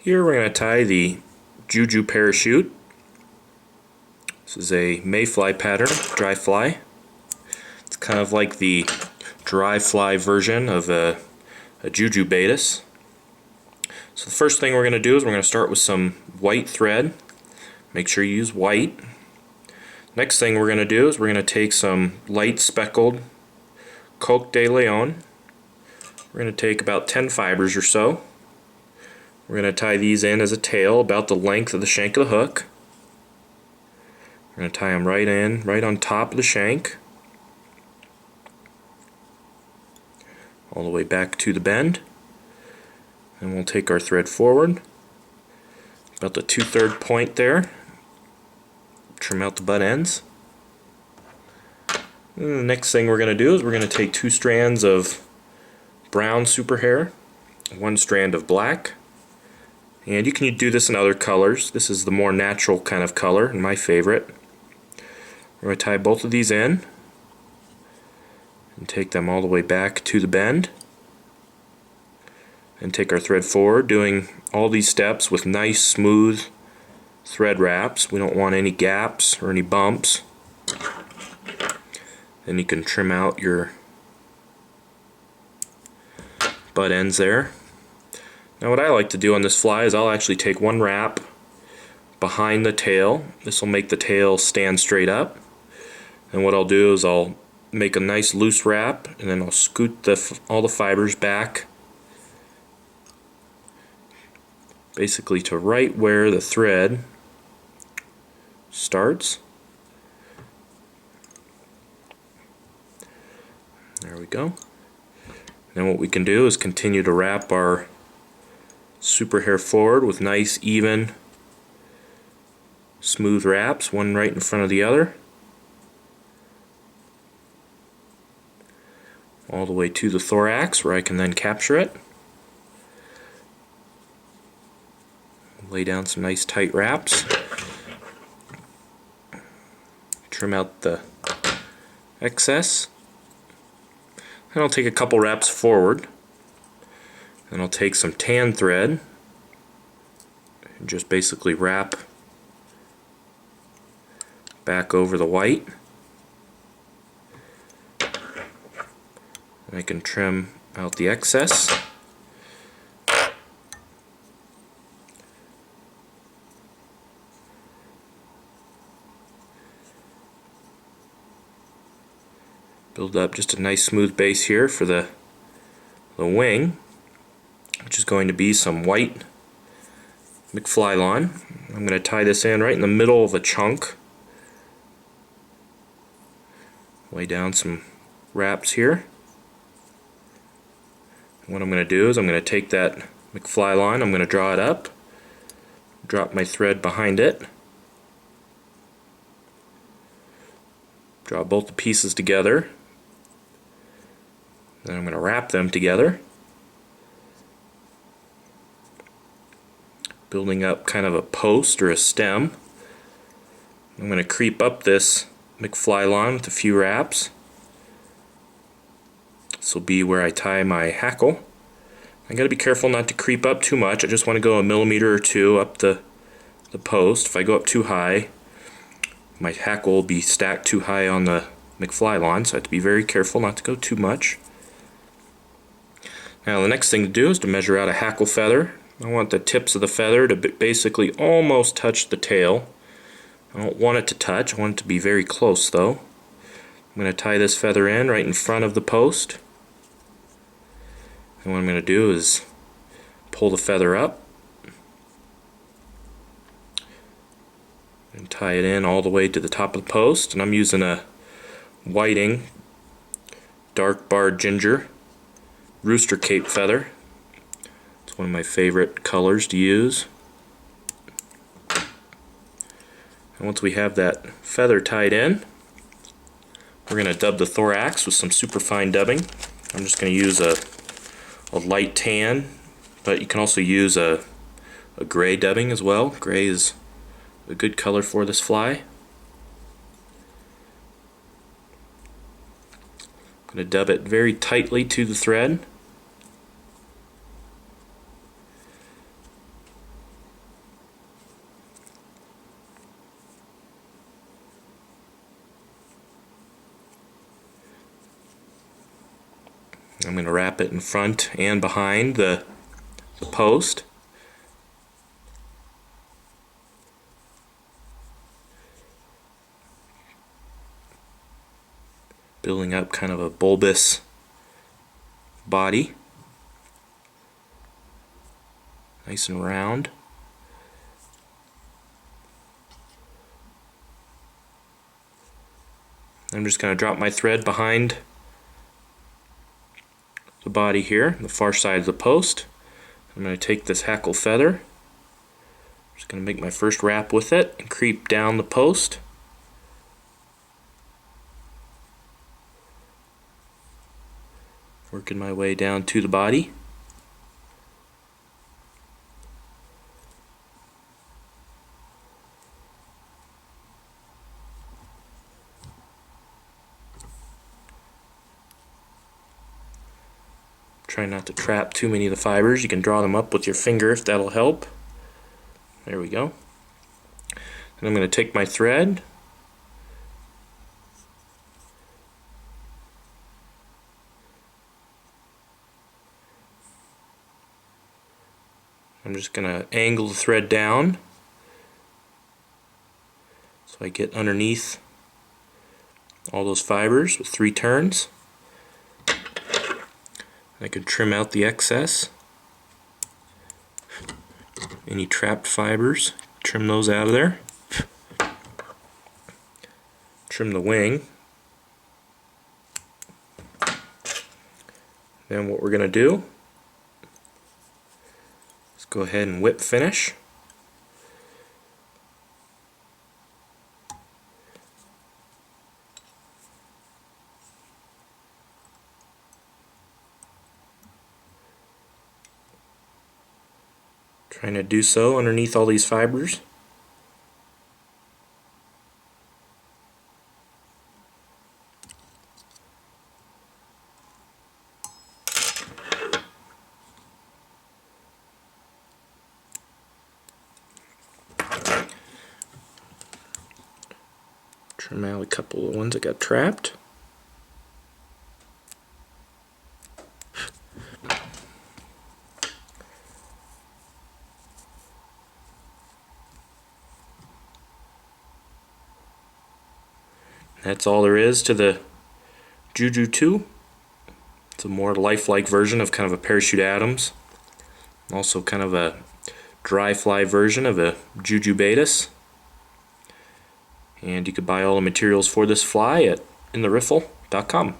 Here we're going to tie the Juju parachute. This is a mayfly pattern, dry fly. It's kind of like the dry fly version of a Juju Batis. So the first thing we're going to do is we're going to start with some white thread. Make sure you use white. Next thing we're going to do is we're going to take some light speckled Coque de Leon. We're going to take about 10 fibers or so. We're going to tie these in as a tail about the length of the shank of the hook. We're going to tie them right in, right on top of the shank, all the way back to the bend. And we'll take our thread forward about the 2/3 point there. Trim out the butt ends. And the next thing we're going to do is we're going to take 2 strands of brown Superhair, 1 strand of black. And you can do this in other colors. This is the more natural kind of color, and my favorite. We're going to tie both of these in and take them all the way back to the bend. And take our thread forward, doing all these steps with nice smooth thread wraps. We don't want any gaps or any bumps. Then you can trim out your butt ends there. Now what I like to do on this fly is I'll actually take 1 wrap behind the tail. This will make the tail stand straight up. And what I'll do is I'll make a nice loose wrap, and then I'll scoot all the fibers back basically to right where the thread starts. There we go. Then what we can do is continue to wrap our Superhair forward with nice, even, smooth wraps, one right in front of the other, all the way to the thorax where I can then capture it. Lay down some nice tight wraps. Trim out the excess. Then I'll take a couple wraps forward. Then I'll take some tan thread and just basically wrap back over the white. And I can trim out the excess. Build up just a nice smooth base here for the wing, which is going to be some white McFly-lon. I'm going to tie this in right in the middle of a chunk. Lay down some wraps here. What I'm going to do is I'm going to take that McFly-lon, I'm going to draw it up, drop my thread behind it, draw both the pieces together. Then I'm going to wrap them together, building up kind of a post or a stem. I'm going to creep up this McFly-lon with a few wraps. This will be where I tie my hackle. I got to be careful not to creep up too much. I just want to go 1 millimeter or 2 up the post. If I go up too high, my hackle will be stacked too high on the McFly-lon, so I have to be very careful not to go too much. Now the next thing to do is to measure out a hackle feather. I want the tips of the feather to basically almost touch the tail. I don't want it to touch, I want it to be very close though. I'm going to tie this feather in right in front of the post. And what I'm going to do is pull the feather up and tie it in all the way to the top of the post. And I'm using a whiting dark barred ginger rooster cape feather. It's one of my favorite colors to use. And once we have that feather tied in, we're going to dub the thorax with some super fine dubbing. I'm just going to use a light tan, but you can also use a gray dubbing as well. Gray is a good color for this fly. I'm going to dub it very tightly to the thread. I'm going to wrap it in front and behind the post. Building up kind of a bulbous body. Nice and round. I'm just going to drop my thread behind the body here, the far side of the post. I'm going to take this hackle feather, just going to make my first wrap with it and creep down the post. Working my way down to the body. Try not to trap too many of the fibers. You can draw them up with your finger if that'll help. There we go. And I'm going to take my thread, I'm just going to angle the thread down so I get underneath all those fibers with 3 turns. I could trim out the excess. Any trapped fibers, trim those out of there. Trim the wing. Then what we're going to do is go ahead and whip finish. Trying to do so underneath all these fibers. Trim out a couple of ones that got trapped. That's all there is to the Juju 2. It's a more lifelike version of kind of a Parachute Adams. Also kind of a dry fly version of a Juju Betas. And you could buy all the materials for this fly at intheriffle.com.